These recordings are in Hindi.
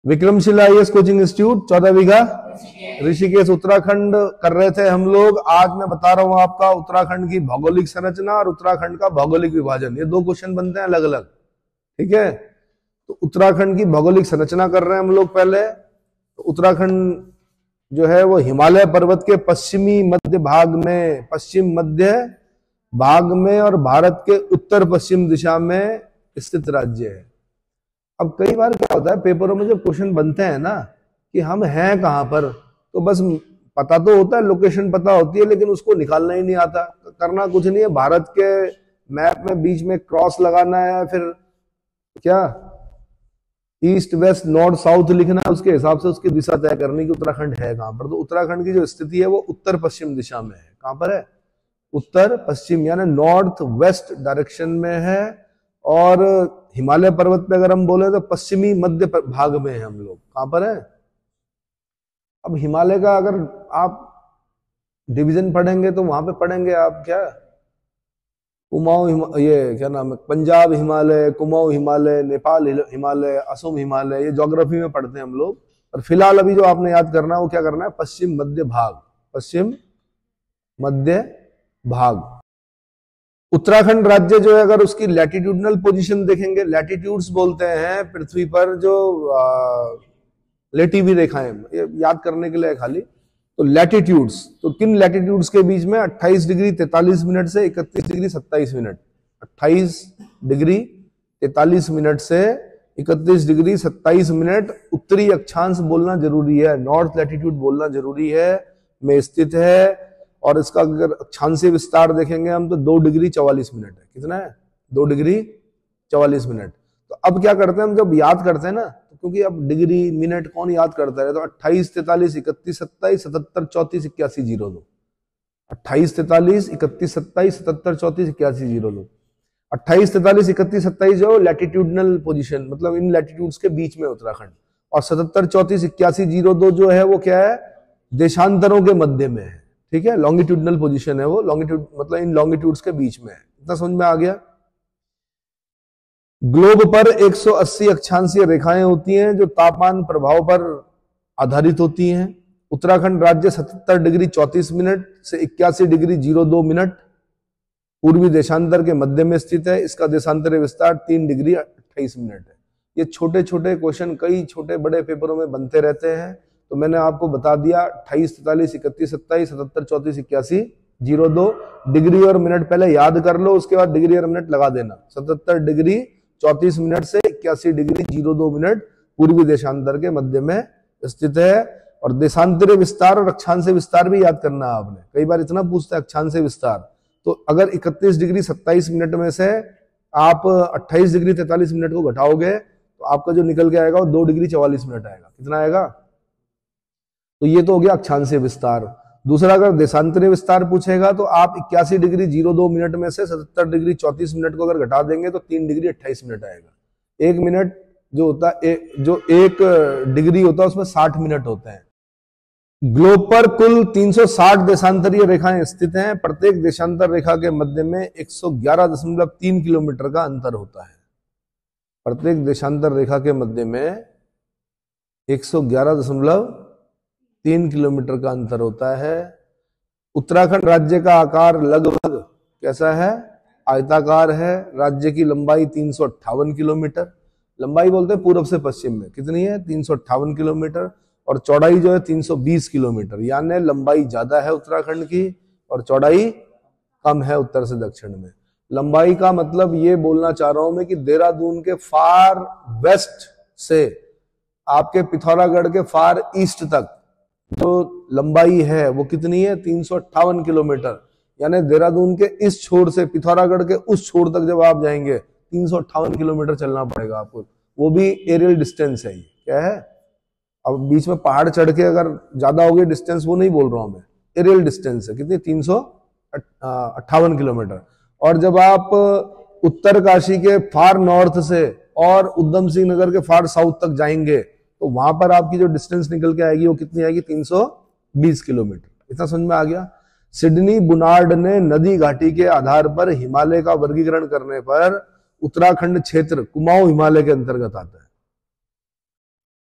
विक्रमशिला आईएएस कोचिंग इंस्टीट्यूट 14 बीघा ऋषिकेश उत्तराखंड कर रहे थे हम लोग। आज मैं बता रहा हूं आपका उत्तराखंड की भौगोलिक संरचना और उत्तराखंड का भौगोलिक विभाजन। ये दो क्वेश्चन बनते हैं अलग अलग, ठीक है। तो उत्तराखंड की भौगोलिक संरचना कर रहे हैं हम लोग पहले। तो उत्तराखंड जो है वो हिमालय पर्वत के पश्चिमी मध्य भाग में, पश्चिम मध्य भाग में और भारत के उत्तर पश्चिम दिशा में स्थित राज्य है। अब कई बार क्या होता है पेपरों में जब क्वेश्चन बनते हैं ना कि हम हैं कहां पर, तो बस पता तो होता है, लोकेशन पता होती है, लेकिन उसको निकालना ही नहीं आता। करना कुछ नहीं है, भारत के मैप में बीच में क्रॉस लगाना है, फिर क्या ईस्ट वेस्ट नॉर्थ साउथ लिखना है, उसके हिसाब से उसकी दिशा तय करनी कि उत्तराखंड है कहां पर। तो उत्तराखंड की जो स्थिति है वो उत्तर पश्चिम दिशा में है। कहां पर है? उत्तर पश्चिम, यानी नॉर्थ वेस्ट डायरेक्शन में है। और हिमालय पर्वत पे अगर हम बोले तो पश्चिमी मध्य भाग में है हम लोग। कहां पर है? अब हिमालय का अगर आप डिवीजन पढ़ेंगे तो वहां पे पढ़ेंगे आप क्या, कुमाऊं, ये क्या नाम है, पंजाब हिमालय, कुमाऊं हिमालय, नेपाल हिमालय, असम हिमालय, ये ज्योग्राफी में पढ़ते हैं हम लोग। और फिलहाल अभी जो आपने याद करना है वो क्या करना है, पश्चिम मध्य भाग, पश्चिम मध्य भाग। उत्तराखंड राज्य जो है अगर उसकी लैटिट्यूडनल पोजीशन देखेंगे, लैटिट्यूड्स बोलते हैं पृथ्वी पर जो लेटिवी रेखाएं, ये याद करने के लिए खाली। तो लैटिट्यूड्स, तो किन लैटिट्यूड्स के बीच में 28 डिग्री 43 मिनट से 31 डिग्री 27 मिनट, 28 डिग्री 43 मिनट से 31 डिग्री 27 मिनट उत्तरी अक्षांश बोलना जरूरी है, नॉर्थ लैटिट्यूड बोलना जरूरी है, में स्थित है। और इसका अगर अक्षांशीय विस्तार देखेंगे हम तो 2 डिग्री 44 मिनट है। कितना है? 2 डिग्री 44 मिनट। तो अब क्या करते हैं हम जब याद करते हैं ना, तो क्योंकि अब डिग्री मिनट कौन याद करता है, तो 28 43 31 27 77 34 81 02, 28 43 31 27 77 34 81 02। 28 43 31 27 जो लैटिट्यूडनल पोजीशन, मतलब इन लैटिट्यूड्स के बीच में उत्तराखंड। और 77 34 81 02 जो है वो क्या है, देशांतरों के मध्य में है, ठीक है। लॉन्गिट्यूडनल पोजीशन है वो, लॉन्गिट्यूड मतलब इन लॉन्गिट्यूड्स के बीच में है। इतना समझ में आ गया। ग्लोब पर 180 अक्षांशीय रेखाएं होती हैं जो तापमान प्रभाव पर आधारित होती हैं। उत्तराखंड राज्य 77 डिग्री 34 मिनट से 81 डिग्री 02 मिनट पूर्वी देशांतर के मध्य में स्थित है। इसका देशांतरीय विस्तार 3 डिग्री 28 मिनट है। ये छोटे छोटे क्वेश्चन कई छोटे बड़े पेपरों में बनते रहते हैं, तो मैंने आपको बता दिया 28 43 31 27 77 34 81 02। डिग्री और मिनट पहले याद कर लो, उसके बाद डिग्री और मिनट लगा देना। 77 डिग्री 34 मिनट से 81 डिग्री 02 मिनट पूर्वी देशांतर के मध्य में स्थित है। और देशांतरीय विस्तार और अक्षांशीय विस्तार भी याद करना है आपने, कई बार इतना पूछता है अक्षांशीय विस्तार। तो अगर 31 डिग्री 27 मिनट में से आप 28 डिग्री 43 मिनट को घटाओगे तो आपका जो निकल के आएगा वो 2 डिग्री 44 मिनट आएगा। कितना आएगा? तो ये तो हो गया अक्षांशीय विस्तार। दूसरा अगर देशांतरीय विस्तार पूछेगा तो आप 81 डिग्री 02 मिनट में से 77 डिग्री 34 मिनट को अगर घटा देंगे तो 3 डिग्री 28 मिनट आएगा। एक मिनट जो होता है, जो एक डिग्री होता है उसमें 60 मिनट होते हैं। ग्लोब पर कुल 360 देशांतरीय रेखाएं स्थित हैं। प्रत्येक देशांतर रेखा के मध्य में 111.3 किलोमीटर का अंतर होता है। प्रत्येक देशांतर रेखा के मध्य में 111.3 किलोमीटर का अंतर होता है। उत्तराखंड राज्य का आकार लगभग कैसा है? आयताकार है। राज्य की लंबाई 358 किलोमीटर, लंबाई बोलते हैं पूर्व से पश्चिम में, कितनी है? 358 किलोमीटर। और चौड़ाई जो है 320 किलोमीटर, यानी लंबाई ज्यादा है उत्तराखंड की और चौड़ाई कम है उत्तर से दक्षिण में। लंबाई का मतलब ये बोलना चाह रहा हूं मैं कि देहरादून के फार वेस्ट से आपके पिथौरागढ़ के फार ईस्ट तक जो लंबाई है वो कितनी है? 358 किलोमीटर। यानी देहरादून के इस छोर से पिथौरागढ़ के उस छोर तक जब आप जाएंगे 358 किलोमीटर चलना पड़ेगा आपको। वो भी एरियल डिस्टेंस है। ये क्या है? अब बीच में पहाड़ चढ़ के अगर ज्यादा हो गई डिस्टेंस, वो नहीं बोल रहा हूं मैं, एरियल डिस्टेंस है। कितनी? 358 किलोमीटर। और जब आप उत्तरकाशी के फार नॉर्थ से और उधम सिंह नगर के फार साउथ तक जाएंगे तो वहां पर आपकी जो डिस्टेंस निकल के आएगी वो कितनी आएगी? 320 किलोमीटर। इतना समझ में आ गया। सिडनी बुनार्ड ने नदी घाटी के आधार पर हिमालय का वर्गीकरण करने पर उत्तराखंड क्षेत्र कुमाऊं हिमालय के अंतर्गत आता है।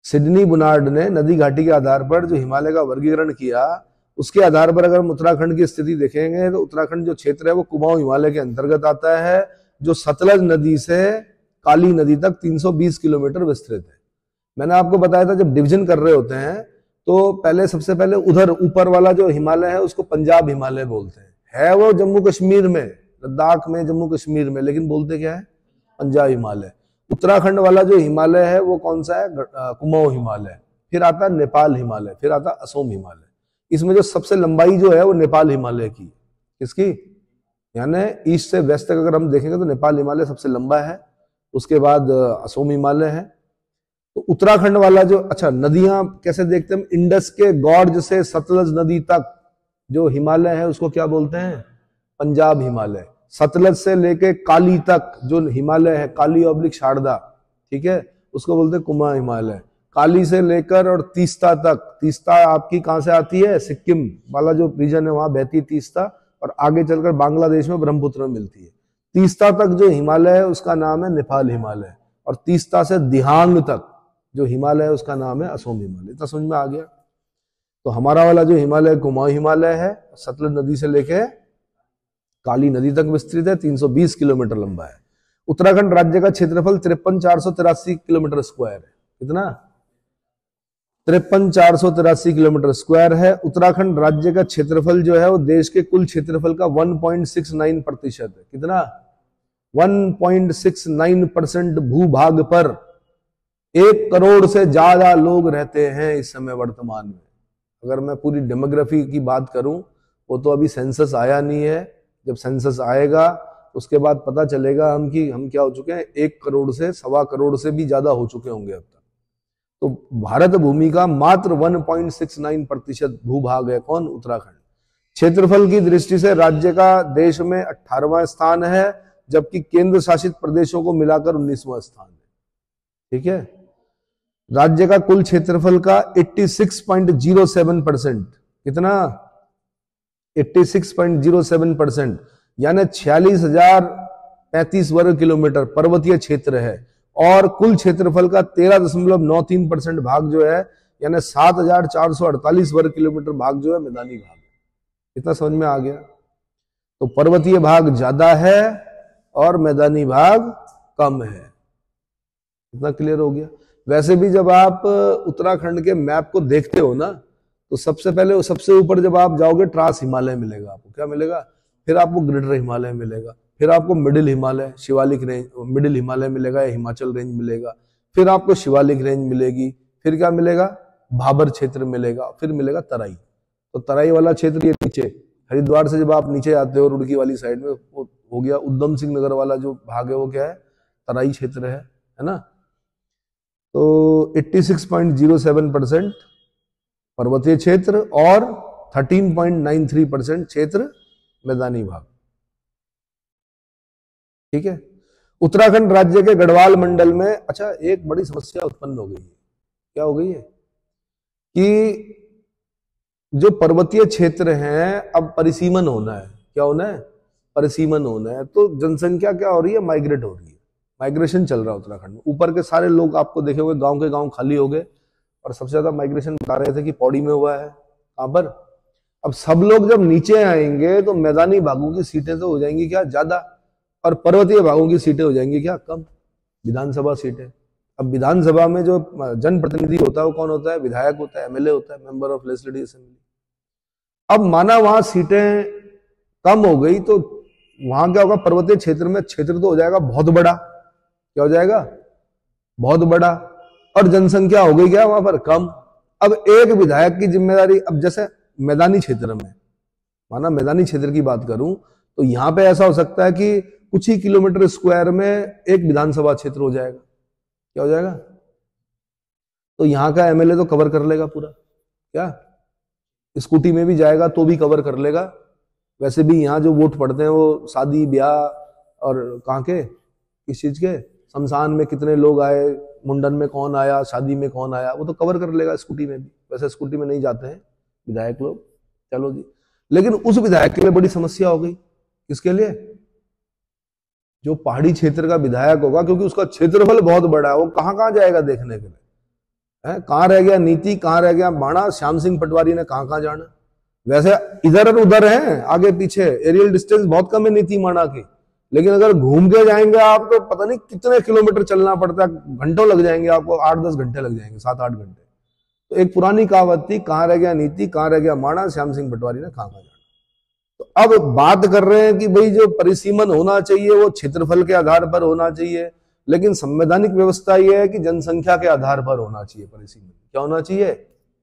सिडनी बुनार्ड ने नदी घाटी के आधार पर जो हिमालय का वर्गीकरण किया, उसके आधार पर अगर हम उत्तराखंड की स्थिति देखेंगे तो उत्तराखंड जो क्षेत्र है वो कुमाऊं हिमालय के अंतर्गत आता है, जो सतलज नदी से काली नदी तक 320 किलोमीटर विस्तृत है। मैंने आपको बताया था जब डिवीजन कर रहे होते हैं तो पहले सबसे पहले उधर ऊपर वाला जो हिमालय है उसको पंजाब हिमालय बोलते हैं, है वो जम्मू कश्मीर में, लद्दाख में, जम्मू कश्मीर में, लेकिन बोलते क्या है, पंजाब हिमालय। उत्तराखंड वाला जो हिमालय है वो कौन सा है, कुमाऊं हिमालय। फिर आता नेपाल हिमालय, फिर आता असोम हिमालय। इसमें जो सबसे लंबाई जो है वो नेपाल हिमालय की, किसकी, यानी ईस्ट से वेस्ट तक अगर हम देखेंगे तो नेपाल हिमालय सबसे लंबा है, उसके बाद असोम हिमालय है। तो उत्तराखंड वाला जो, अच्छा नदियां कैसे देखते हैं, इंडस के गॉर्ज से सतलज नदी तक जो हिमालय है उसको क्या बोलते हैं, पंजाब हिमालय। सतलज से लेके काली तक जो हिमालय है, काली ऑब्लिक शारदा, ठीक है, उसको बोलते हैं कुमाऊं हिमालय। काली से लेकर और तीस्ता तक, तीस्ता आपकी कहां से आती है, सिक्किम वाला जो रीजन है वहां बहती है तीस्ता, और आगे चलकर बांग्लादेश में ब्रह्मपुत्र में मिलती है। तीस्ता तक जो हिमालय है उसका नाम है नेपाल हिमालय, और तीस्ता से दिहांग तक जो हिमालय है उसका नाम है असोम हिमालय। इतना समझ में आ गया। तो हमारा वाला जो हिमालय कुमाऊं हिमालय है, सतलज नदी से लेके काली नदी तक विस्तृत है, 320 किलोमीटर लंबा है। उत्तराखंड राज्य का क्षेत्रफल 53,483 किलोमीटर स्क्वायर है। कितना, 53,483 किलोमीटर स्क्वायर है। उत्तराखंड राज्य का क्षेत्रफल जो है वो देश के कुल क्षेत्रफल का 1.69% है। कितना, 1.69% भूभाग पर 1 करोड़ से ज्यादा लोग रहते हैं इस समय वर्तमान में। अगर मैं पूरी डेमोग्राफी की बात करूं, वो तो अभी सेंसस आया नहीं है, जब सेंसस आएगा उसके बाद पता चलेगा हम कि हम क्या हो चुके हैं, 1 करोड़ से 1.25 करोड़ से भी ज्यादा हो चुके होंगे अब तक। तो भारत भूमि का मात्र 1.69% भूभाग है कौन, उत्तराखंड। क्षेत्रफल की दृष्टि से राज्य का देश में 18वां स्थान है, जबकि केंद्र शासित प्रदेशों को मिलाकर 19वां स्थान है। ठीक है, राज्य का कुल क्षेत्रफल का 86.07%, कितना, 86.07%, यानी 46,035 वर्ग किलोमीटर पर्वतीय क्षेत्र है, और कुल क्षेत्रफल का 13.93% भाग जो है, यानी 7,448 वर्ग किलोमीटर भाग जो है मैदानी भाग है। इतना समझ में आ गया। तो पर्वतीय भाग ज्यादा है और मैदानी भाग कम है। इतना क्लियर हो गया। वैसे भी जब आप उत्तराखंड के मैप को देखते हो ना, तो सबसे पहले सबसे ऊपर जब आप जाओगे ट्रांस हिमालय मिलेगा आपको, क्या मिलेगा, फिर आपको ग्रेटर हिमालय मिलेगा, फिर आपको middle Himalaya, Shivalik range, middle Himalaya मिलेगा या हिमाचल रेंज मिलेगा, फिर आपको शिवालिक रेंज मिलेगी, फिर क्या मिलेगा, भाबर क्षेत्र मिलेगा, फिर मिलेगा तराई। तो तराई वाला क्षेत्र ये नीचे हरिद्वार से जब आप नीचे आते हो रुड़की वाली साइड में, वो हो गया उधम सिंह नगर वाला जो भाग है वो क्या है, तराई क्षेत्र है ना। तो 86.07% पर्वतीय क्षेत्र और 13.93% क्षेत्र मैदानी भाग। ठीक है। उत्तराखंड राज्य के गढ़वाल मंडल में, अच्छा एक बड़ी समस्या उत्पन्न हो गई है। क्या हो गई है कि जो पर्वतीय क्षेत्र हैं अब परिसीमन होना है। क्या होना है, परिसीमन होना है। तो जनसंख्या क्या हो रही है, माइग्रेट हो रही है, माइग्रेशन चल रहा है उत्तराखंड में। ऊपर के सारे लोग आपको देखे होंगे गांव के गांव खाली हो गए, और सबसे ज्यादा माइग्रेशन बता रहे थे कि पौड़ी में हुआ है। कहां पर, अब सब लोग जब नीचे आएंगे तो मैदानी भागों की सीटें तो हो जाएंगी क्या, ज्यादा, और पर्वतीय भागों की सीटें हो जाएंगी क्या, कम, विधानसभा सीटें। अब विधानसभा में जो जनप्रतिनिधि होता है वो कौन होता है, विधायक होता है, एमएलए होता है, मेंबर ऑफ लेजिस्लेटिव असेंबली। अब माना वहां सीटें कम हो गई तो वहां क्या होगा, पर्वतीय क्षेत्र में क्षेत्र तो हो जाएगा बहुत बड़ा। क्या हो जाएगा, बहुत बड़ा, और जनसंख्या हो गई क्या वहां पर, कम। अब एक विधायक की जिम्मेदारी, अब जैसे मैदानी क्षेत्र में, माना मैदानी क्षेत्र की बात करूं तो यहां पे ऐसा हो सकता है कि कुछ ही किलोमीटर स्क्वायर में एक विधानसभा क्षेत्र हो जाएगा। क्या हो जाएगा, तो यहां का एमएलए तो कवर कर लेगा पूरा, क्या स्कूटी में भी जाएगा तो भी कवर कर लेगा। वैसे भी यहाँ जो वोट पड़ते हैं वो शादी ब्याह और कहाँ के, किस चीज के, शमशान में कितने लोग आए, मुंडन में कौन आया, शादी में कौन आया, वो तो कवर कर लेगा स्कूटी में भी। वैसे स्कूटी में नहीं जाते हैं विधायक लोग, चलो जी। लेकिन उस विधायक के लिए बड़ी समस्या हो गई। किसके लिए, जो पहाड़ी क्षेत्र का विधायक होगा, क्योंकि उसका क्षेत्रफल बहुत बड़ा है, वो कहाँ कहाँ जाएगा देखने के लिए, है? कहाँ रह गया नीति, कहाँ रह गया बाणा? श्याम सिंह पटवारी ने कहाँ कहाँ जाना? वैसे इधर और उधर हैं, आगे पीछे, एरियल डिस्टेंस बहुत कम है नीति बाणा की, लेकिन अगर घूम के जाएंगे आप तो पता नहीं कितने किलोमीटर चलना पड़ता है, घंटों लग जाएंगे आपको, 8-10 घंटे लग जाएंगे, 7-8 घंटे। तो एक पुरानी कहावत थी, कहाँ रह गया नीति, कहाँ रह गया बाणा, श्याम सिंह पटवारी ने कहाँ कहाँ जाना। तो अब बात कर रहे हैं कि भाई जो परिसीमन होना चाहिए वो क्षेत्रफल के आधार पर होना चाहिए, लेकिन संवैधानिक व्यवस्था यह है कि जनसंख्या के आधार पर होना चाहिए परिसीमन। क्या होना चाहिए?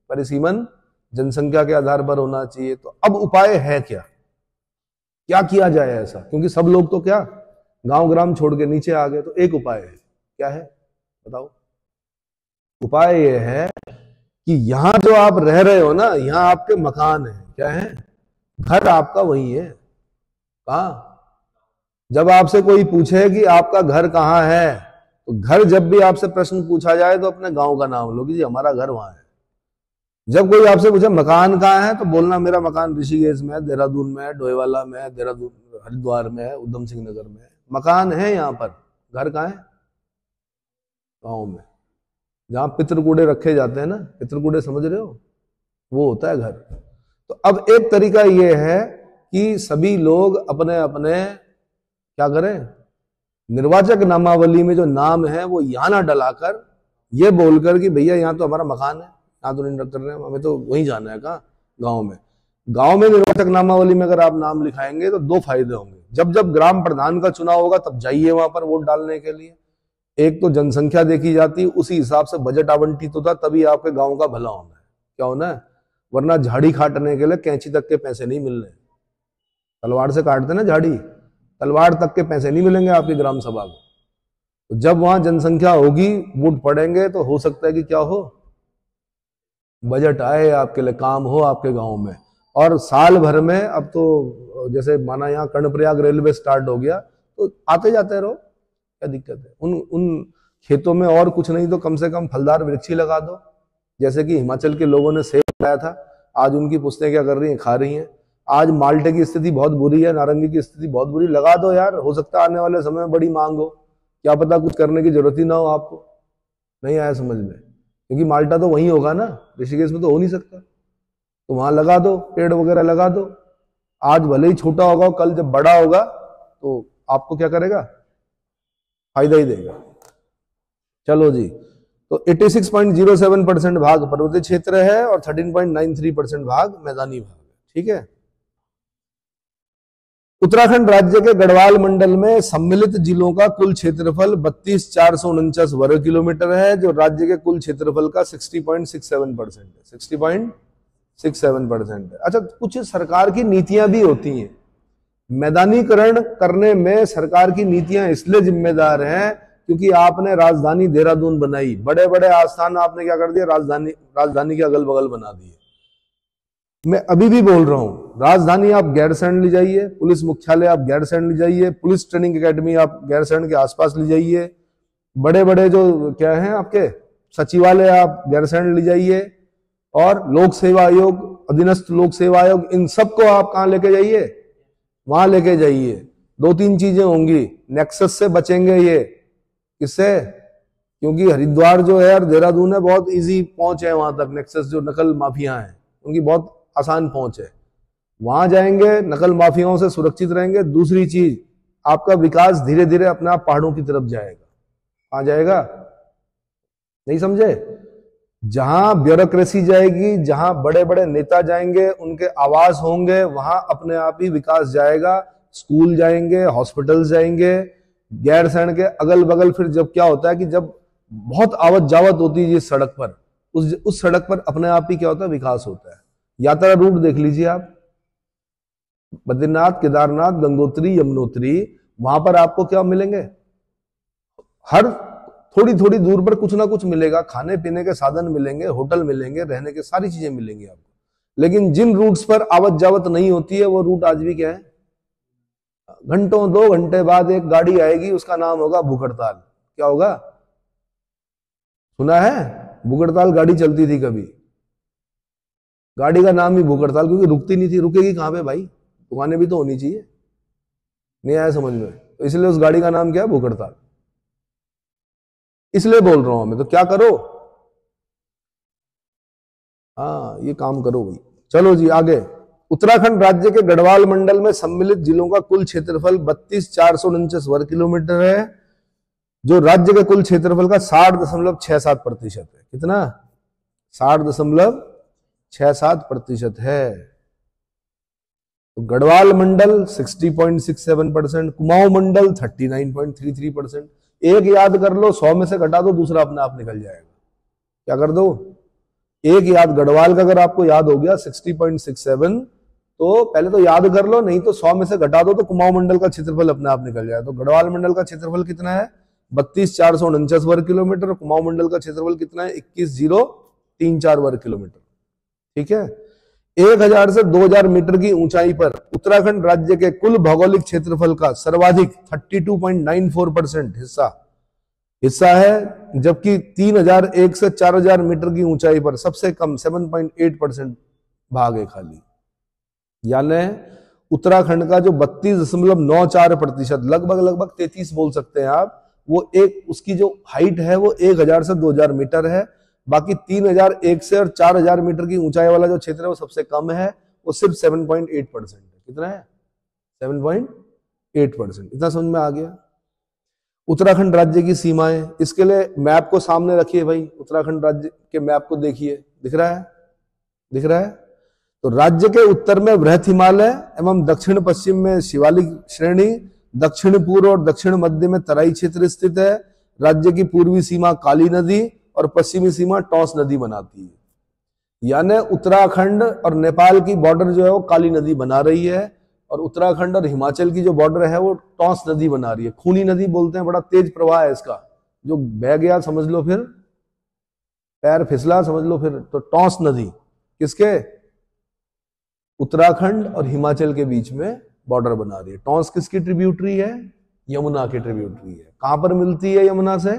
परिसीमन जनसंख्या के आधार पर होना चाहिए। तो अब उपाय है क्या, क्या किया जाए ऐसा? क्योंकि सब लोग तो क्या गांव ग्राम छोड़ के नीचे आ गए। तो एक उपाय है, क्या है बताओ? उपाय यह है कि यहां जो आप रह रहे हो ना, यहां आपके मकान है, क्या है? घर आपका वही है। कहां? जब आपसे कोई पूछे कि आपका घर कहाँ है, तो घर जब भी आपसे प्रश्न पूछा जाए तो अपने गांव का नाम लो कि जी हमारा घर वहां है। जब कोई आपसे पूछे मकान कहाँ है, तो बोलना मेरा मकान ऋषिकेश में है, देहरादून में है, डोईवाला में है, देहरादून हरिद्वार में है, उधम सिंह नगर में है। मकान है यहाँ पर, घर कहाँ है? गाँव में, जहां पितृकूड़े रखे जाते हैं ना, पितृकूड़े समझ रहे हो, वो होता है घर। तो अब एक तरीका ये है कि सभी लोग अपने अपने क्या करें, निर्वाचक नामावली में जो नाम है वो यहां ना डलाकर ये बोलकर कि भैया यहाँ तो हमारा मकान है, यहाँ तो नहीं कर रहे हैं, हमें तो वहीं जाना है। कहाँ? गांव में। गांव में निर्वाचक नामावली में अगर आप नाम लिखाएंगे तो दो फायदे होंगे। जब जब ग्राम प्रधान का चुनाव होगा तब जाइए वहां पर वोट डालने के लिए। एक तो जनसंख्या देखी जाती, उसी हिसाब से बजट आवंटित होता, तभी आपके गांव का भला होना है। क्या होना है? वरना झाड़ी काटने के लिए कैंची तक के पैसे नहीं मिल रहे। तलवार से काटते ना झाड़ी, तलवार तक के पैसे नहीं मिलेंगे आपकी ग्राम सभा को। तो जब वहां जनसंख्या होगी, वोट पड़ेंगे, तो हो सकता है कि क्या हो, बजट आए आपके लिए, काम हो आपके गांव में। और साल भर में अब तो जैसे माना यहाँ कर्णप्रयाग रेलवे स्टार्ट हो गया, तो आते जाते रहो, क्या दिक्कत है? उन खेतों में और कुछ नहीं तो कम से कम फलदार वृक्ष ही लगा दो। जैसे कि हिमाचल के लोगों ने सेब लगाया था, आज उनकी पुश्तें क्या कर रही हैं? खा रही हैं। आज माल्टे की स्थिति बहुत बुरी है, नारंगी की स्थिति बहुत बुरी, लगा दो यार, हो सकता है आने वाले समय में बड़ी मांग हो, क्या पता कुछ करने की जरूरत ही ना हो आपको। नहीं आया समझ में? क्योंकि माल्टा तो वहीं होगा ना, ऋषिकेश में तो हो नहीं सकता। तो वहां लगा दो, पेड़ वगैरह लगा दो। आज भले ही छोटा होगा, कल जब बड़ा होगा तो आपको क्या करेगा? फायदा ही देगा। चलो जी, तो 86.07% भाग पर्वतीय क्षेत्र है और 13.93% भाग मैदानी भाग है। ठीक है। उत्तराखंड राज्य के गढ़वाल मंडल में सम्मिलित जिलों का कुल क्षेत्रफल 32,449 वर्ग किलोमीटर है, जो राज्य के कुल क्षेत्रफल का 60.67% है। 60.67% है। अच्छा, कुछ सरकार की नीतियां भी होती हैं। मैदानीकरण करने में सरकार की नीतियां इसलिए जिम्मेदार हैं क्योंकि आपने राजधानी देहरादून बनाई, बड़े बड़े आस्थान आपने क्या कर दिया, राजधानी के अगल बगल बना दिए। मैं अभी भी बोल रहा हूं, राजधानी आप गैरसैंण ले जाइए, पुलिस मुख्यालय आप गैरसैंण ले जाइए, पुलिस ट्रेनिंग एकेडमी आप गैरसैंण के आसपास ले जाइए, बड़े बड़े जो क्या हैं आपके सचिवालय आप गैरसैंण ले जाइए, और लोक सेवा आयोग, अधीनस्थ लोक सेवा आयोग, इन सबको आप कहां लेके जाइए? वहां लेके जाइए। 2-3 चीजें होंगी, नेक्सस से बचेंगे ये। किससे? क्योंकि हरिद्वार जो है और देहरादून है, बहुत इजी पहुंच है वहां तक। नेक्सस जो नकल माफिया हैं उनकी बहुत आसान पहुंच है, वहां जाएंगे, नकल माफियाओं से सुरक्षित रहेंगे। दूसरी चीज, आपका विकास धीरे धीरे अपने आप पहाड़ों की तरफ जाएगा। कहां जाएगा? नहीं समझे? जहां ब्यूरोक्रेसी जाएगी, जहां बड़े बड़े नेता जाएंगे, उनके आवास होंगे, वहां अपने आप ही विकास जाएगा। स्कूल जाएंगे, हॉस्पिटल जाएंगे। गैरसैंण के अगल बगल फिर जब क्या होता है कि जब बहुत आवत जावत होती है जिस सड़क पर, उस सड़क पर अपने आप ही क्या होता है? विकास होता है। यात्रा रूट देख लीजिए आप, बद्रीनाथ, केदारनाथ, गंगोत्री, यमुनोत्री, वहां पर आपको क्या मिलेंगे? हर थोड़ी थोड़ी दूर पर कुछ ना कुछ मिलेगा। खाने पीने के साधन मिलेंगे, होटल मिलेंगे, रहने के सारी चीजें मिलेंगी आपको। लेकिन जिन रूट्स पर आवत जावत नहीं होती है वो रूट आज भी क्या है? घंटों 2 घंटे बाद एक गाड़ी आएगी, उसका नाम होगा भूख हड़ताल। क्या होगा? सुना है? भूख हड़ताल गाड़ी चलती थी कभी, गाड़ी का नाम ही भूख हड़ताल, क्योंकि रुकती नहीं थी। रुकेगी कहां पे भाई? दुकानें भी तो होनी चाहिए। नहीं आया समझ में? तो इसलिए उस गाड़ी का नाम क्या है? भूख हड़ताल। इसलिए बोल रहा हूं मैं। तो क्या करो, हाँ ये काम करो भाई। चलो जी आगे। उत्तराखंड राज्य के गढ़वाल मंडल में सम्मिलित जिलों का कुल क्षेत्रफल 32,449 वर्ग किलोमीटर है, जो राज्य के कुल क्षेत्रफल का 60.67% है। कितना? 60.67% है। तो गढ़वाल मंडल 60.67%, कुमाऊं मंडल 39.33%। एक याद कर लो, 100 में से घटा दो, दूसरा अपने आप निकल जाएगा। क्या कर दो? एक याद, गढ़वाल का अगर आपको याद हो गया 60.67, तो पहले तो याद कर लो, नहीं तो 100 में से घटा दो तो कुमाऊं मंडल का क्षेत्रफल अपने आप निकल जाएगा। तो गढ़वाल मंडल का क्षेत्रफल कितना है? 32,449 वर्ग किलोमीटर। और कुमाऊं मंडल का क्षेत्रफल कितना है? 21,034 वर्ग किलोमीटर। ठीक है। 1,000 से 2,000 मीटर की ऊंचाई पर उत्तराखंड राज्य के कुल भौगोलिक क्षेत्रफल का सर्वाधिक 32.94% हिस्सा है, जबकि 3,001 से 4,000 मीटर की ऊंचाई पर सबसे कम 7.8% भाग है खाली। यानी उत्तराखंड का जो 32.94%, लगभग 33 बोल सकते हैं आप, वो एक उसकी जो हाइट है वो 1,000 से 2,000 मीटर है। बाकी 3,001 से और 4,000 मीटर की ऊंचाई वाला जो क्षेत्र है वो सबसे कम है, वो सिर्फ 7.8% है। कितना है? 7.8%। इतना समझ में आ गया? उत्तराखंड राज्य की सीमाएं, इसके लिए मैप को सामने रखिए भाई। उत्तराखंड राज्य के मैप को देखिए, दिख रहा है? दिख रहा है? तो राज्य के उत्तर में वृहत हिमालय एवं दक्षिण पश्चिम में शिवालिक श्रेणी, दक्षिण पूर्व और दक्षिण मध्य में तराई क्षेत्र स्थित है। राज्य की पूर्वी सीमा काली नदी और पश्चिमी सीमा टॉस नदी बनाती है। यानी उत्तराखंड और नेपाल की बॉर्डर जो है वो काली नदी बना रही है, और उत्तराखंड और हिमाचल की जो बॉर्डर है वो टॉस नदी बना रही है। खूनी नदी बोलते हैं, बड़ा तेज प्रवाह है इसका, जो बह गया समझ लो, फिर पैर फिसला समझ लो फिर। तो टॉस नदी किसके? उत्तराखंड और हिमाचल के बीच में बॉर्डर बना रही है। टॉस किसकी ट्रिब्यूटरी है? यमुना की ट्रिब्यूटरी है। कहां पर मिलती है यमुना से?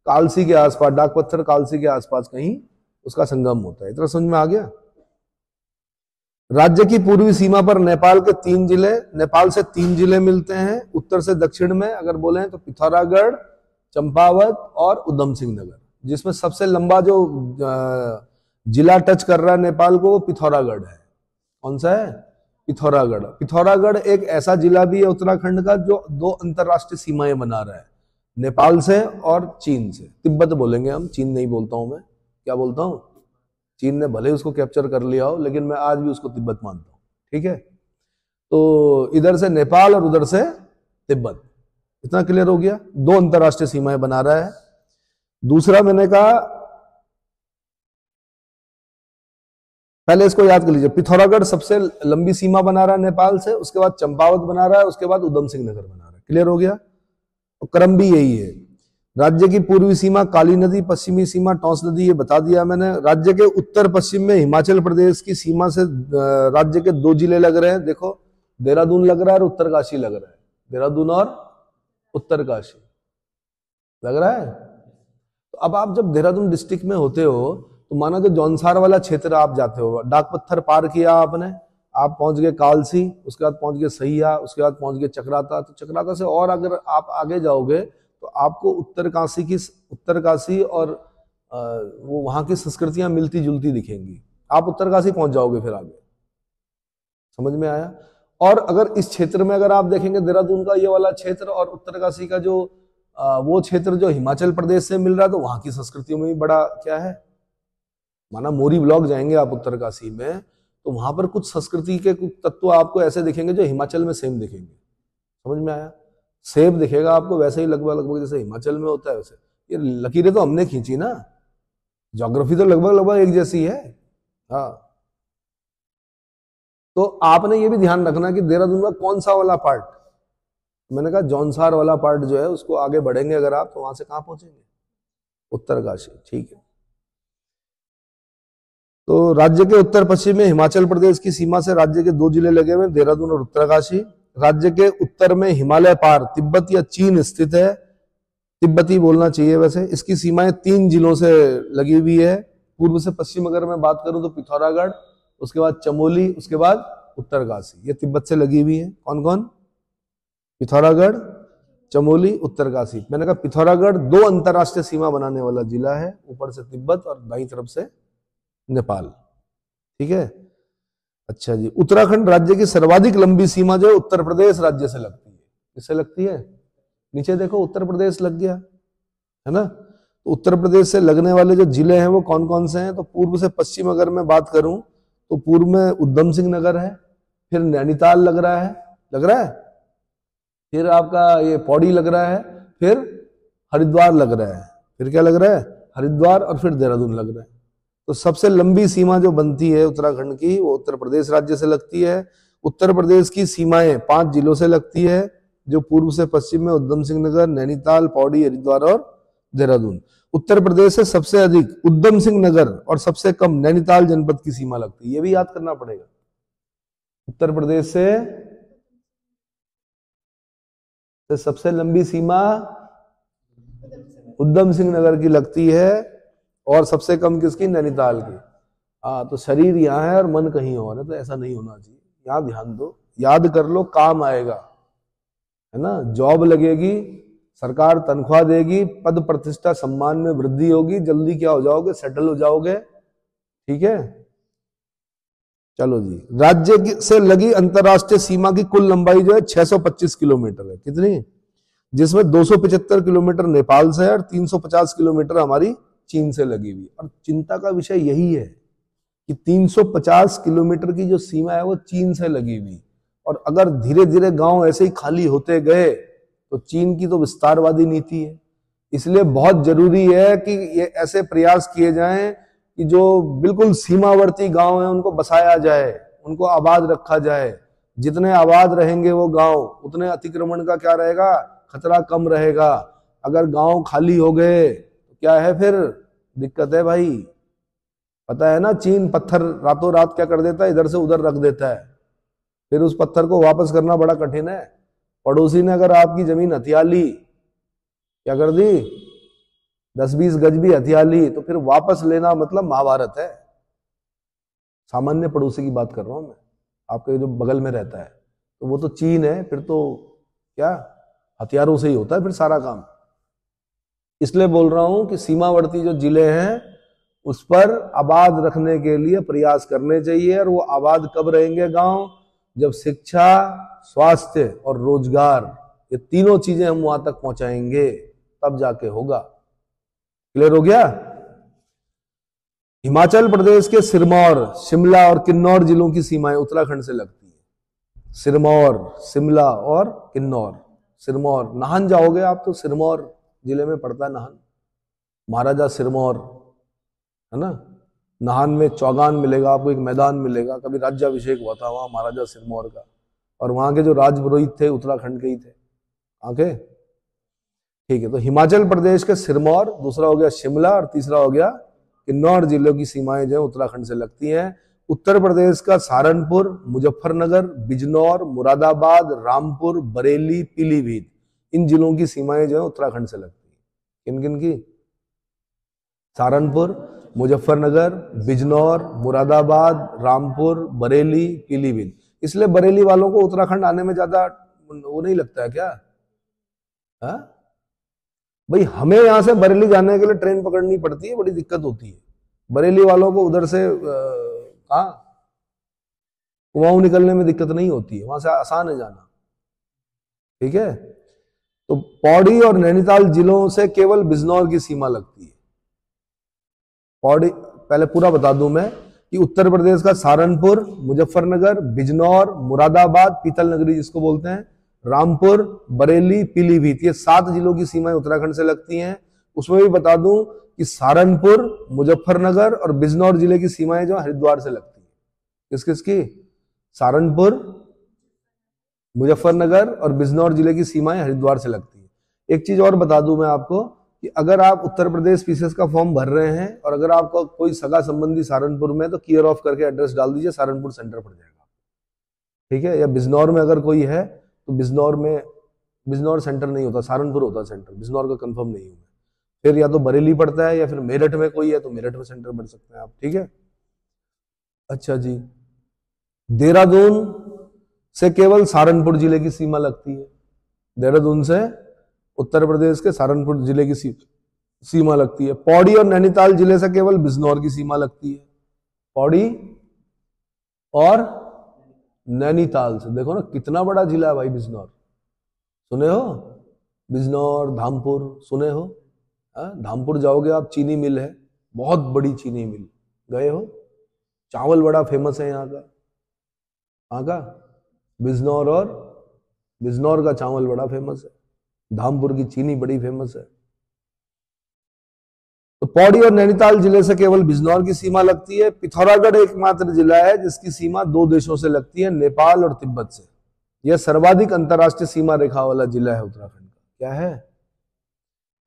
कालसी के आसपास, डाक पत्थर कालसी के आसपास कहीं उसका संगम होता है। इतना समझ में आ गया? राज्य की पूर्वी सीमा पर नेपाल के 3 जिले, नेपाल से 3 जिले मिलते हैं। उत्तर से दक्षिण में अगर बोले तो पिथौरागढ़, चंपावत और उधम सिंह नगर, जिसमें सबसे लंबा जो जिला टच कर रहा है नेपाल को वो पिथौरागढ़ है। कौन सा है? पिथौरागढ़। पिथौरागढ़ एक ऐसा जिला भी है उत्तराखंड का जो 2 अंतरराष्ट्रीय सीमाएं बना रहा है, नेपाल से और चीन से। तिब्बत बोलेंगे हम, चीन नहीं बोलता हूं मैं। क्या बोलता हूं? चीन ने भले उसको कैप्चर कर लिया हो, लेकिन मैं आज भी उसको तिब्बत मानता हूं। ठीक है। तो इधर से नेपाल और उधर से तिब्बत। इतना क्लियर हो गया? 2 अंतरराष्ट्रीय सीमाएं बना रहा है। दूसरा मैंने कहा, पहले इसको याद कर लीजिए, पिथौरागढ़ सबसे लंबी सीमा बना रहा है नेपाल से, उसके बाद चंपावत बना रहा है, उसके बाद उधम सिंह नगर बना रहा है। क्लियर हो गया? और क्रम भी यही है। राज्य की पूर्वी सीमा काली नदी, पश्चिमी सीमा टॉस नदी, ये बता दिया मैंने। राज्य के उत्तर पश्चिम में हिमाचल प्रदेश की सीमा से राज्य के 2 जिले लग रहे हैं। देखो, देहरादून लग रहा है और उत्तरकाशी लग रहा है। देहरादून और उत्तरकाशी लग रहा है। तो अब आप जब देहरादून डिस्ट्रिक्ट में होते हो, तो माना जो जौनसार वाला क्षेत्र आप जाते हो, डाक पत्थर पार किया आपने, आप पहुंच गए कालसी, उसके बाद पहुंच गए सहिया, उसके बाद पहुंच गए चक्राता। तो चक्राता से और अगर आप आगे जाओगे तो आपको उत्तरकाशी और वो वहां की संस्कृतियां मिलती जुलती दिखेंगी। आप उत्तरकाशी पहुंच जाओगे फिर आगे। समझ में आया? और अगर इस क्षेत्र में अगर आप देखेंगे, देहरादून का ये वाला क्षेत्र और उत्तरकाशी का जो वो क्षेत्र जो हिमाचल प्रदेश से मिल रहा है, तो वहां की संस्कृतियों में भी बड़ा क्या है, माना मोरी ब्लॉक जाएंगे आप उत्तरकाशी में, तो वहां पर कुछ संस्कृति के कुछ तत्व आपको ऐसे दिखेंगे जो हिमाचल में सेम दिखेंगे। समझ में आया? सेब दिखेगा आपको वैसे ही लगभग जैसे हिमाचल में होता है वैसे। ये लकीरें तो हमने खींची ना, ज्योग्राफी तो लगभग एक जैसी है। हाँ, तो आपने ये भी ध्यान रखना कि देहरादून का कौन सा वाला पार्ट, मैंने कहा जौनसार वाला पार्ट जो है उसको आगे बढ़ेंगे अगर आप, तो वहां से कहां पहुंचेंगे? उत्तरकाशी। ठीक है। तो राज्य के उत्तर पश्चिम में हिमाचल प्रदेश की सीमा से राज्य के 2 जिले लगे हुए, देहरादून और उत्तरकाशी। राज्य के उत्तर में हिमालय पार तिब्बत या चीन स्थित है, तिब्बती बोलना चाहिए वैसे। इसकी सीमाएं 3 जिलों से लगी हुई है। पूर्व से पश्चिम अगर मैं बात करूं तो पिथौरागढ़, उसके बाद चमोली, उसके बाद उत्तरकाशी, ये तिब्बत से लगी हुई है। कौन कौन? पिथौरागढ़, चमोली, उत्तरकाशी। मैंने कहा पिथौरागढ़ 2 अंतरराष्ट्रीय सीमा बनाने वाला जिला है, ऊपर से तिब्बत और दाईं तरफ से नेपाल। ठीक है। अच्छा जी, उत्तराखंड राज्य की सर्वाधिक लंबी सीमा जो है उत्तर प्रदेश राज्य से लगती है। किससे लगती है? नीचे देखो, उत्तर प्रदेश लग गया, है ना। तो उत्तर प्रदेश से लगने वाले जो जिले हैं वो कौन कौन से हैं? तो पूर्व से पश्चिम अगर मैं बात करूं तो पूर्व में उधम सिंह नगर है, फिर नैनीताल लग रहा है, फिर आपका ये पौड़ी लग रहा है, फिर हरिद्वार लग रहा है, फिर क्या लग रहा है? हरिद्वार, और फिर देहरादून लग रहा है। तो सबसे लंबी सीमा जो बनती है उत्तराखंड की वो उत्तर प्रदेश राज्य से लगती है। उत्तर प्रदेश की सीमाएं 5 जिलों से लगती है, जो पूर्व से पश्चिम में उधम सिंह नगर, नैनीताल, पौड़ी, हरिद्वार और देहरादून। उत्तर प्रदेश से सबसे अधिक उधम सिंह नगर और सबसे कम नैनीताल जनपद की सीमा लगती है। ये भी याद करना पड़ेगा। उत्तर प्रदेश से सबसे लंबी सीमा उधम सिंह नगर की लगती है और सबसे कम किसकी? नैनीताल की। तो शरीर यहाँ है और मन कहीं और है, तो ऐसा नहीं होना चाहिए। यहाँ ध्यान दो, याद कर लो, काम आएगा, है ना। जॉब लगेगी, सरकार तनख्वाह देगी, पद प्रतिष्ठा सम्मान में वृद्धि होगी, जल्दी क्या हो जाओगे? सेटल हो जाओगे। ठीक है, चलो जी। राज्य से लगी अंतरराष्ट्रीय सीमा की कुल लंबाई जो है 625 किलोमीटर है। कितनी? जिसमें 275 किलोमीटर नेपाल से है और 350 किलोमीटर हमारी चीन से लगी हुई। और चिंता का विषय यही है कि 350 किलोमीटर की जो सीमा है वो चीन से लगी हुई, और अगर धीरे धीरे गांव ऐसे ही खाली होते गए तो चीन की तो विस्तारवादी नीति है। इसलिए बहुत जरूरी है कि ये ऐसे प्रयास किए जाएं कि जो बिल्कुल सीमावर्ती गांव हैं उनको बसाया जाए, उनको आबाद रखा जाए। जितने आबाद रहेंगे वो गांव, उतने अतिक्रमण का क्या रहेगा? खतरा कम रहेगा। अगर गांव खाली हो गए तो क्या है? फिर दिक्कत है भाई। पता है ना, चीन पत्थर रातों रात क्या कर देता है? इधर से उधर रख देता है, फिर उस पत्थर को वापस करना बड़ा कठिन है। पड़ोसी ने अगर आपकी जमीन हथिया ली, क्या कर दी? 10-20 गज भी हथिया ली, तो फिर वापस लेना मतलब महाभारत है। सामान्य पड़ोसी की बात कर रहा हूं मैं, आपके जो बगल में रहता है, तो वो तो चीन है, फिर तो क्या हथियारों से ही होता है फिर सारा काम। इसलिए बोल रहा हूं कि सीमावर्ती जो जिले हैं उस पर आबाद रखने के लिए प्रयास करने चाहिए। और वो आबाद कब रहेंगे गांव? जब शिक्षा, स्वास्थ्य और रोजगार, ये तीनों चीजें हम वहां तक पहुंचाएंगे, तब जाके होगा। क्लियर हो गया? हिमाचल प्रदेश के सिरमौर, शिमला और किन्नौर जिलों की सीमाएं उत्तराखंड से लगती है। सिरमौर, शिमला और किन्नौर। सिरमौर, नाहन जाओगे आप तो सिरमौर जिले में पड़ता है नाहन, महाराजा सिरमौर, है ना। नाहन में चौगान मिलेगा आपको, एक मैदान मिलेगा, कभी राज्याभिषेक हुआ था वहां महाराजा सिरमौर का, और वहां के जो राजपुरोहित थे उत्तराखंड के ही थे आके। ठीक है, तो हिमाचल प्रदेश के सिरमौर, दूसरा हो गया शिमला और तीसरा हो गया किन्नौर जिलों की सीमाएं जो है उत्तराखंड से लगती हैं। उत्तर प्रदेश का सहारनपुर, मुजफ्फरनगर, बिजनौर, मुरादाबाद, रामपुर, बरेली, पीलीभीत, इन जिलों की सीमाएं जो है उत्तराखंड से लगती हैं। किन किन की? सहारनपुर, मुजफ्फरनगर, बिजनौर, मुरादाबाद, रामपुर, बरेली, पीलीभीत। इसलिए बरेली वालों को उत्तराखंड आने में ज्यादा वो नहीं लगता है क्या? भाई हमें यहां से बरेली जाने के लिए ट्रेन पकड़नी पड़ती है, बड़ी दिक्कत होती है। बरेली वालों को उधर से कुमाऊं निकलने में दिक्कत नहीं होती है, वहां से आसान है जाना। ठीक है, तो पौड़ी और नैनीताल जिलों से केवल बिजनौर की सीमा लगती है। पौड़ी, पहले पूरा बता दूं मैं कि उत्तर प्रदेश का सहारनपुर, मुजफ्फरनगर, बिजनौर, मुरादाबाद, पीतल नगरी जिसको बोलते हैं, रामपुर, बरेली, पीलीभीत, ये 7 जिलों की सीमाएं उत्तराखंड से लगती हैं। उसमें भी बता दूं कि सहारनपुर, मुजफ्फरनगर और बिजनौर जिले की सीमाएं जो हरिद्वार से लगती हैं। किस किस की? सहारनपुर, मुजफ्फरनगर और बिजनौर जिले की सीमाएं हरिद्वार से लगती हैं। एक चीज और बता दूं मैं आपको कि अगर आप उत्तर प्रदेश पीसीएस का फॉर्म भर रहे हैं और अगर आपका कोई सगा संबंधी सहारनपुर में, तो क्लियर ऑफ करके एड्रेस डाल दीजिए, सहारनपुर सेंटर पड़ जाएगा। ठीक है, या बिजनौर में अगर कोई है तो बिजनौर में, बिजनौर सेंटर नहीं होता, सहारनपुर होता सेंटर, बिजनौर का कंफर्म नहीं हूं मैं। फिर या तो बरेली पड़ता है या फिर मेरठ में कोई है तो मेरठ में सेंटर बढ़ सकते हैं आप। ठीक है, अच्छा जी। देहरादून से केवल सहारनपुर जिले की सीमा लगती है। देहरादून से उत्तर प्रदेश के सहारनपुर जिले की सीमा लगती है। पौड़ी और नैनीताल जिले से केवल बिजनौर की सीमा लगती है। पौड़ी और नैनीताल से। देखो ना कितना बड़ा जिला है भाई बिजनौर, सुने हो? बिजनौर, धामपुर सुने हो? धामपुर जाओगे आप, चीनी मिल है, बहुत बड़ी चीनी मिल, गए हो? चावल बड़ा फेमस है यहाँ का बिजनौर, और बिजनौर का चावल बड़ा फेमस है, धामपुर की चीनी बड़ी फेमस है। तो पौड़ी और नैनीताल जिले से केवल बिजनौर की सीमा लगती है। पिथौरागढ़ एकमात्र जिला है जिसकी सीमा 2 देशों से लगती है, नेपाल और तिब्बत से। यह सर्वाधिक अंतरराष्ट्रीय सीमा रेखा वाला जिला है उत्तराखंड का। क्या है?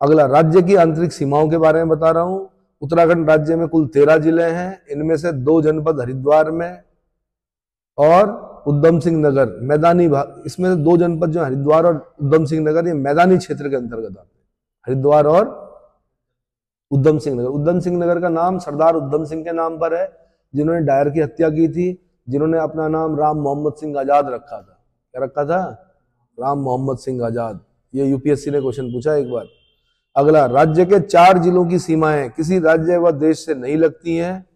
अगला, राज्य की आंतरिक सीमाओं के बारे में बता रहा हूं। उत्तराखंड राज्य में कुल 13 जिले हैं, इनमें से 2 जनपद हरिद्वार में और उधम सिंह नगर मैदानी भाग, इसमें से 2 जनपद जो हरिद्वार और उधम सिंह नगर ये मैदानी क्षेत्र के अंतर्गत आते हैं, हरिद्वार और उधम सिंह नगर। उधम सिंह नगर का नाम सरदार उधम सिंह के नाम पर है, जिन्होंने डायर की हत्या की थी, जिन्होंने अपना नाम राम मोहम्मद सिंह आजाद रखा था। क्या रखा था? राम मोहम्मद सिंह आजाद। ये यूपीएससी ने क्वेश्चन पूछा एक बार। अगला, राज्य के 4 जिलों की सीमाएं किसी राज्य व देश से नहीं लगती हैं,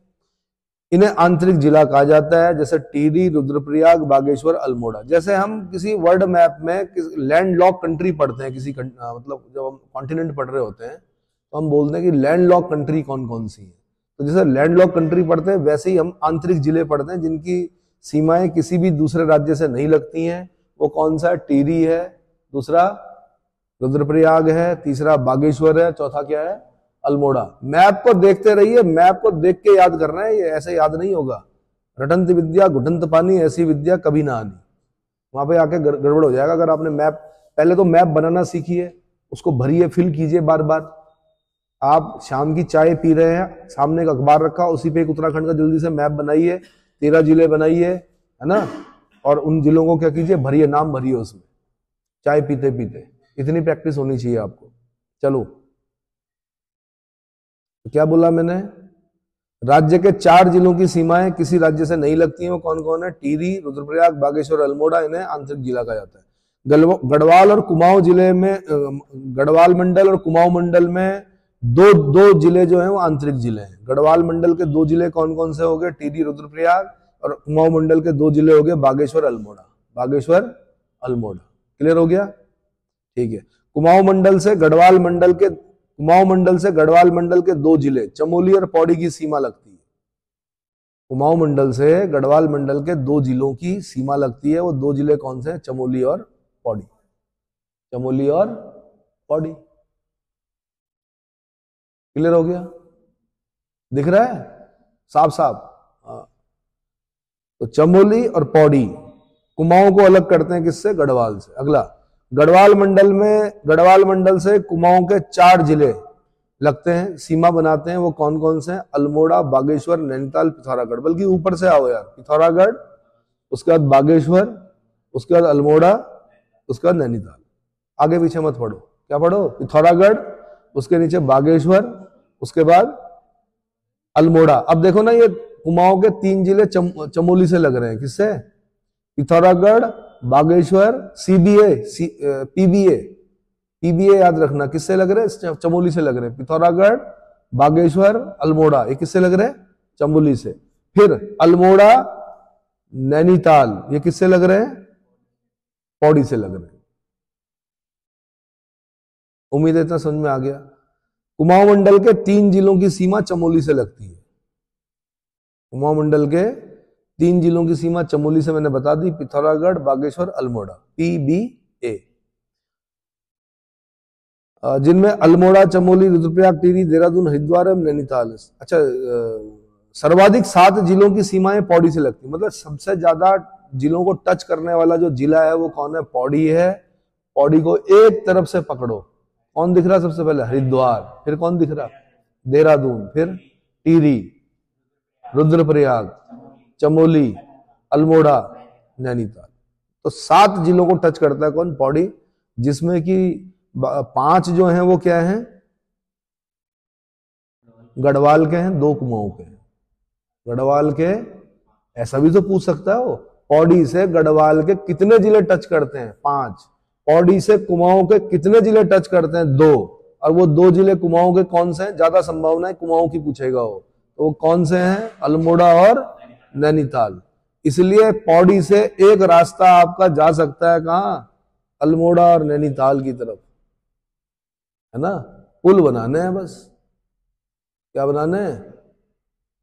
इन्हें आंतरिक जिला कहा जाता है, जैसे टिहरी, रुद्रप्रयाग, बागेश्वर, अल्मोड़ा। जैसे हम किसी वर्ल्ड मैप में लैंड लॉक कंट्री पढ़ते हैं, मतलब जब हम कॉन्टिनेंट पढ़ रहे होते हैं तो हम बोलते हैं कि लैंड लॉक कंट्री कौन कौन सी है। तो जैसे लैंड लॉक कंट्री पढ़ते हैं वैसे ही हम आंतरिक जिले पढ़ते हैं जिनकी सीमाएं किसी भी दूसरे राज्य से नहीं लगती हैं। वो कौन सा है? टिहरी है, दूसरा रुद्रप्रयाग है, तीसरा बागेश्वर है, चौथा क्या है? अल्मोड़ा। मैप को देखते रहिए, मैप को देख के याद करना है, ये ऐसे याद नहीं होगा। रटंत विद्या घुटंत पानी, ऐसी विद्या कभी ना आनी। वहां पे आके गड़बड़ हो जाएगा। अगर आपने मैप, पहले तो मैप बनाना सीखिए, उसको भरिए, फिल कीजिए बार बार। आप शाम की चाय पी रहे हैं, सामने एक अखबार रखा, उसी पे एक उत्तराखंड का जल्दी से मैप बनाइए, 13 जिले बनाइए, है ना, और उन जिलों को क्या कीजिए? भरिए, नाम भरिए उसमें, चाय पीते पीते। इतनी प्रैक्टिस होनी चाहिए आपको। चलो, तो क्या बोला मैंने? राज्य के 4 जिलों की सीमाएं किसी राज्य से नहीं लगती हैं। वो कौन कौन है? टिहरी, रुद्रप्रयाग, बागेश्वर, अल्मोड़ा। इन्हें आंतरिक जिला कहा जाता है। गढ़वाल और कुमाऊं जिले में, गढ़वाल मंडल और कुमाऊं मंडल में दो जिले जो हैं वो आंतरिक जिले हैं। गढ़वाल मंडल के 2 जिले कौन कौन से हो गए? टिहरी, रुद्रप्रयाग। और कुमाऊं मंडल के 2 जिले हो गए बागेश्वर, अल्मोड़ा। बागेश्वर, अल्मोड़ा। क्लियर हो गया? ठीक है। कुमाऊं मंडल से गढ़वाल मंडल के 2 जिले चमोली और पौड़ी की सीमा लगती है। कुमाऊं मंडल से गढ़वाल मंडल के 2 जिलों की सीमा लगती है। वो 2 जिले कौन से हैं? चमोली और पौड़ी। चमोली और पौड़ी। क्लियर हो गया? दिख रहा है साफ साफ? तो चमोली और पौड़ी कुमाऊं को अलग करते हैं किससे? गढ़वाल से। अगला, गढ़वाल मंडल से कुमाऊं के 4 जिले लगते हैं, सीमा बनाते हैं। वो कौन कौन से हैं? अल्मोड़ा, बागेश्वर, नैनीताल, पिथौरागढ़। बल्कि ऊपर से आओ यार, पिथौरागढ़, उसके बाद बागेश्वर, उसके बाद अल्मोड़ा, उसके बाद नैनीताल। आगे पीछे मत पढ़ो। क्या पढ़ो? पिथौरागढ़, उसके नीचे बागेश्वर, उसके बाद अल्मोड़ा। अब देखो ना, ये कुमाऊं के 3 जिले चमोली से लग रहे हैं। किससे? पिथौरागढ़, बागेश्वर, पीबीए याद रखना, किससे लग रहे हैं? चमोली से लग रहे हैं। पिथौरागढ़, बागेश्वर, अल्मोड़ा, ये किससे लग रहे हैं? चमोली से। फिर अल्मोड़ा, नैनीताल, ये किससे लग रहे हैं? पौड़ी से लग रहे हैं। उम्मीद है इतना समझ में आ गया। कुमाऊं मंडल के 3 जिलों की सीमा चमोली से लगती है। कुमाऊं मंडल के 3 जिलों की सीमा चमोली से मैंने बता दी, पिथौरागढ़, बागेश्वर, अल्मोड़ा, PBA। जिनमें अल्मोड़ा, चमोली, रुद्रप्रयाग, टिहरी, देहरादून, हरिद्वार एवं नैनीताल। अच्छा, सर्वाधिक 7 जिलों की सीमाएं पौड़ी से लगती है। मतलब सबसे ज्यादा जिलों को टच करने वाला जो जिला है वो कौन है? पौड़ी है। पौड़ी को एक तरफ से पकड़ो, कौन दिख रहा? सबसे पहले हरिद्वार, फिर कौन दिख रहा? देहरादून, फिर टिहरी, रुद्रप्रयाग, चमोली, अल्मोड़ा, नैनीताल। तो 7 जिलों को टच करता है कौन? पौड़ी। जिसमें कि 5 जो हैं वो क्या हैं? गढ़वाल के हैं, 2 कुमाऊं के हैं। गढ़वाल के, ऐसा भी तो पूछ सकता है वो, पौड़ी से गढ़वाल के कितने जिले टच करते हैं? 5। पौड़ी से कुमाऊं के कितने जिले टच करते हैं? 2। और वो 2 जिले कुमाऊं के कौन से हैं? ज्यादा संभावना है कुमाऊं की पूछेगा वो, तो वो कौन से हैं? अल्मोड़ा और नैनीताल। इसलिए पौड़ी से एक रास्ता आपका जा सकता है कहां? अल्मोड़ा और नैनीताल की तरफ, है ना। पुल बनाने हैं बस। क्या बनाने हैं?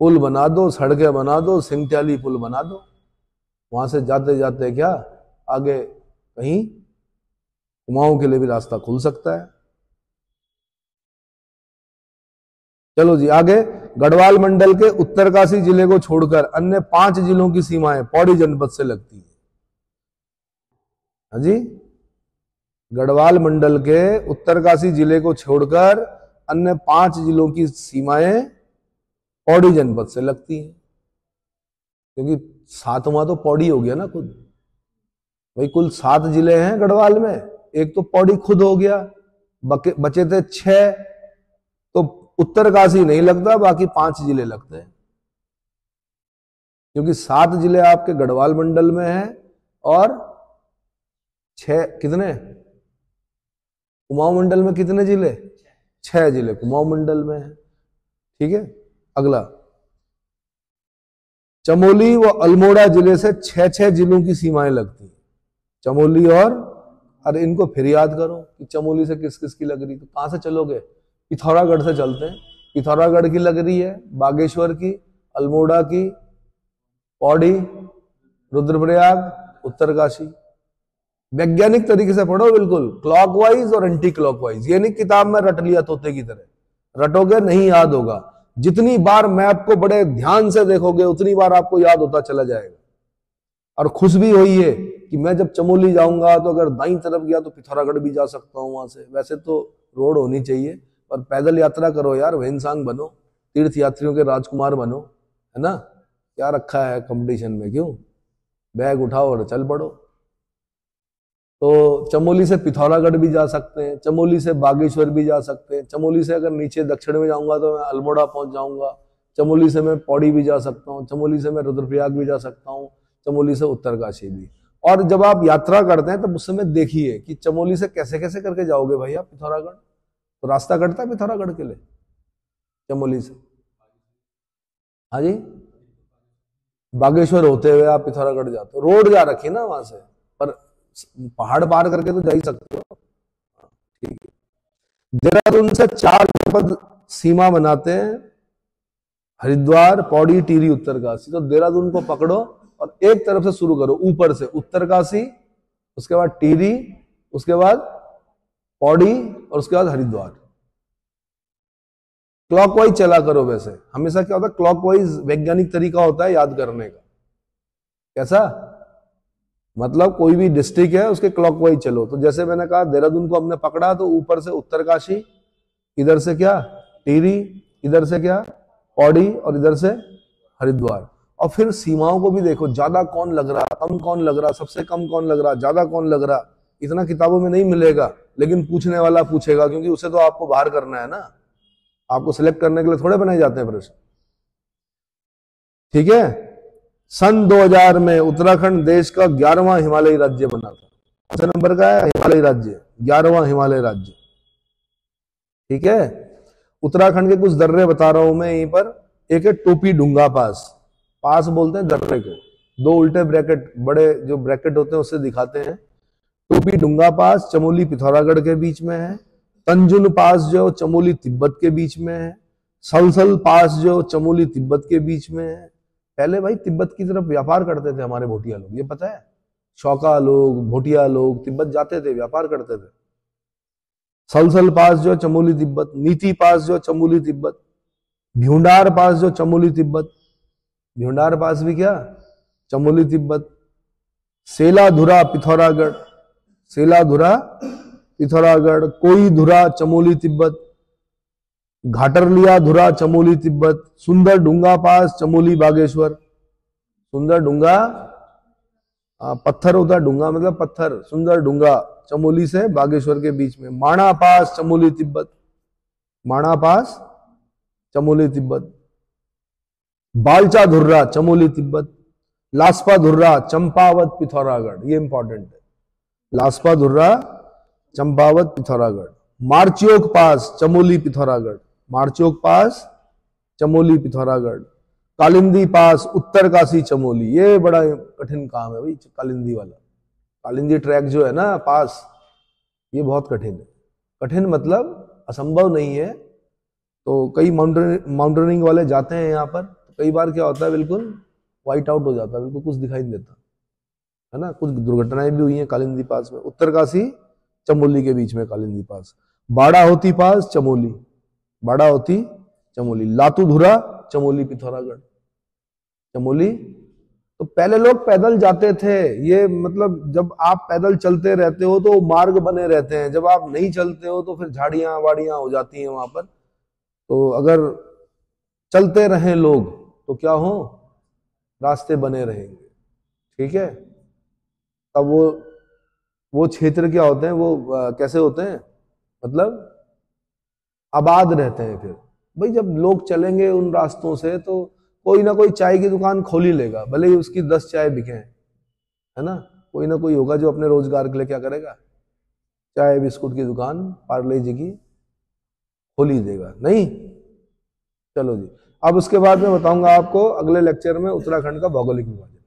पुल बना दो, सड़कें बना दो, सिंगट्याली पुल बना दो। वहां से जाते जाते क्या आगे कहीं कुमाऊं के लिए भी रास्ता खुल सकता है। चलो जी आगे। गढ़वाल मंडल के उत्तरकाशी जिले को छोड़कर अन्य 5 जिलों की सीमाएं पौड़ी जनपद से लगती है। हाँ जी, गढ़वाल मंडल के उत्तरकाशी जिले को छोड़कर अन्य 5 जिलों की सीमाएं पौड़ी जनपद से लगती हैं, क्योंकि 7वां तो पौड़ी हो गया ना खुद। भाई कुल 7 जिले हैं गढ़वाल में, एक तो पौड़ी खुद हो गया, बचे थे 6, तो उत्तरकाशी नहीं लगता, बाकी 5 जिले लगते हैं, क्योंकि 7 जिले आपके गढ़वाल मंडल में हैं और 6 कितने कुमाऊं मंडल में? कितने जिले? 6 जिले कुमाऊं मंडल में हैं। ठीक है, अगला। चमोली व अल्मोड़ा जिले से 6 जिलों की सीमाएं लगती हैं। चमोली और, अरे इनको फिर याद करो कि चमोली से किस किस की लग रही, तो कहां से चलोगे? पिथौरागढ़ से चलते हैं। पिथौरागढ़ की लग रही है, बागेश्वर की, अल्मोड़ा की, पौड़ी, रुद्रप्रयाग, उत्तरकाशी। वैज्ञानिक तरीके से पढ़ो, बिल्कुल क्लॉकवाइज और एंटी क्लॉकवाइज। ये नहीं किताब में रट लिया तोते की तरह, रटोगे नहीं याद होगा। जितनी बार मैप को बड़े ध्यान से देखोगे उतनी बार आपको याद होता चला जाएगा। और खुश भी हुई है कि मैं जब चमोली जाऊंगा तो अगर दाईं तरफ गया तो पिथौरागढ़ भी जा सकता हूं वहां से। वैसे तो रोड होनी चाहिए, पर पैदल यात्रा करो यार, वेनसांग बनो, तीर्थ यात्रियों के राजकुमार बनो, है ना। क्या रखा है कंपटीशन में? क्यों? बैग उठाओ और चल पड़ो। तो चमोली से पिथौरागढ़ भी जा सकते हैं, चमोली से बागेश्वर भी जा सकते हैं, चमोली से अगर नीचे दक्षिण में जाऊंगा तो मैं अल्मोड़ा पहुंच जाऊंगा, चमोली से मैं पौड़ी भी जा सकता हूँ, चमोली से मैं रुद्रप्रयाग भी जा सकता हूँ, चमोली से उत्तरकाशी भी। और जब आप यात्रा करते हैं तब उस समय देखिए कि चमोली से कैसे कैसे करके जाओगे भैया पिथौरागढ़। तो रास्ता कटता है पिथौरागढ़ के लिए चमोली से? हाँ जी, बागेश्वर होते हुए आप पिथौरागढ़ जाते हो, रोड जा रखी ना वहां से, पर पहाड़ पार करके तो जा ही सकते हो। ठीक है। देहरादून से 4 जनपद सीमा बनाते हैं, हरिद्वार, पौड़ी, टिहरी, उत्तरकाशी। तो देहरादून को पकड़ो और एक तरफ से शुरू करो, ऊपर से उत्तरकाशी, उसके बाद टिहरी, उसके बाद पौड़ी और उसके बाद हरिद्वार। क्लॉकवाइज चला करो। वैसे हमेशा क्या होता है, क्लॉकवाइज वैज्ञानिक तरीका होता है याद करने का। कैसा? मतलब कोई भी डिस्ट्रिक्ट है उसके क्लॉकवाइज चलो। तो जैसे मैंने कहा देहरादून को हमने पकड़ा तो ऊपर से उत्तरकाशी, इधर से क्या टिहरी, इधर से क्या पौड़ी और इधर से हरिद्वार। और फिर सीमाओं को भी देखो, ज्यादा कौन लग रहा, कम कौन लग रहा, सबसे कम कौन लग रहा, ज्यादा कौन लग रहा। इतना किताबों में नहीं मिलेगा, लेकिन पूछने वाला पूछेगा, क्योंकि उसे तो आपको बाहर करना है ना, आपको सिलेक्ट करने के लिए थोड़े बनाए जाते हैं प्रश्न। ठीक है। सन 2000 में उत्तराखंड देश का 11वां हिमालयी राज्य बना था। कौन से नंबर का है? हिमालयी राज्य, 11वां हिमालयी राज्य। ठीक है। उत्तराखंड के कुछ दर्रे बता रहा हूं मैं यहीं पर। एक है टोपी डूंगा पास, पास बोलते हैं दर्रे को, 2 उल्टे ब्रैकेट, बड़े जो ब्रैकेट होते हैं उससे दिखाते हैं। टोपी डूंगा पास चमोली पिथौरागढ़ के बीच में है। तंजुन पास जो चमोली तिब्बत के बीच में है। सलसल पास जो चमोली तिब्बत के बीच में है। पहले भाई तिब्बत की तरफ व्यापार करते थे हमारे भोटिया लोग, ये पता है? शौका लोग, भोटिया लोग तिब्बत जाते थे, व्यापार करते थे। सलसल पास जो चमोली तिब्बत, नीति पास जो चमोली तिब्बत, भ्यूंडार पास जो चमोली तिब्बत, भ्यूंडार पास भी क्या चमोली तिब्बत। सेलाधुरा पिथौरागढ़, सेलाधुरा पिथौरागढ़। कोई धुरा चमोली तिब्बत, घाटरलिया धुरा चमोली तिब्बत। सुंदर डूंगा पास चमोली बागेश्वर। सुंदर डूंगा पत्थर होता है, डूंगा मतलब पत्थर, सुंदर डूंगा चमोली से बागेश्वर के बीच में। माणा पास चमोली तिब्बत, माणा पास चमोली तिब्बत। बालचा धुर्रा चमोली तिब्बत। लास्पा धुर्रा चंपावत पिथौरागढ़, ये इंपॉर्टेंट है। लास्पा धुर्रा चंपावत पिथौरागढ़। मार्चियोक पास चमोली पिथौरागढ़, मार्चियोक पास चमोली पिथौरागढ़। कालिंदी पास उत्तरकाशी चमोली, ये बड़ा कठिन काम है भाई कालिंदी वाला। कालिंदी ट्रैक जो है ना पास, ये बहुत कठिन है। कठिन मतलब असंभव नहीं है। तो कई माउंटेनिंग वाले जाते हैं यहाँ पर, तो कई बार क्या होता है बिल्कुल वाइट आउट हो जाता है, बिल्कुल कुछ दिखाई नहीं देता है ना। कुछ दुर्घटनाएं भी हुई हैं कालिंदी पास में। उत्तरकाशी चमोली के बीच में कालिंदी पास। बाड़ा होती पास चमोली, बाड़ा होती चमोली। लातूधुरा चमोली पिथौरागढ़। चमोली तो पहले लोग पैदल जाते थे, ये मतलब जब आप पैदल चलते रहते हो तो मार्ग बने रहते हैं, जब आप नहीं चलते हो तो फिर झाड़ियां वाड़ियां हो जाती हैं वहां पर। तो अगर चलते रहें लोग तो क्या हो, रास्ते बने रहेंगे, ठीक है। तब वो क्षेत्र क्या होते हैं, वो कैसे होते हैं, मतलब आबाद रहते हैं। फिर भाई जब लोग चलेंगे उन रास्तों से तो कोई ना कोई चाय की दुकान खोल ही लेगा, भले ही उसकी 10 चाय बिके, है ना। कोई ना कोई होगा जो अपने रोजगार के लिए क्या करेगा, चाय बिस्कुट की दुकान पार्ले जी की खोल ही देगा, नहीं। चलो जी, अब उसके बाद मैं बताऊंगा आपको अगले लेक्चर में उत्तराखंड का भौगोलिक विभाजन।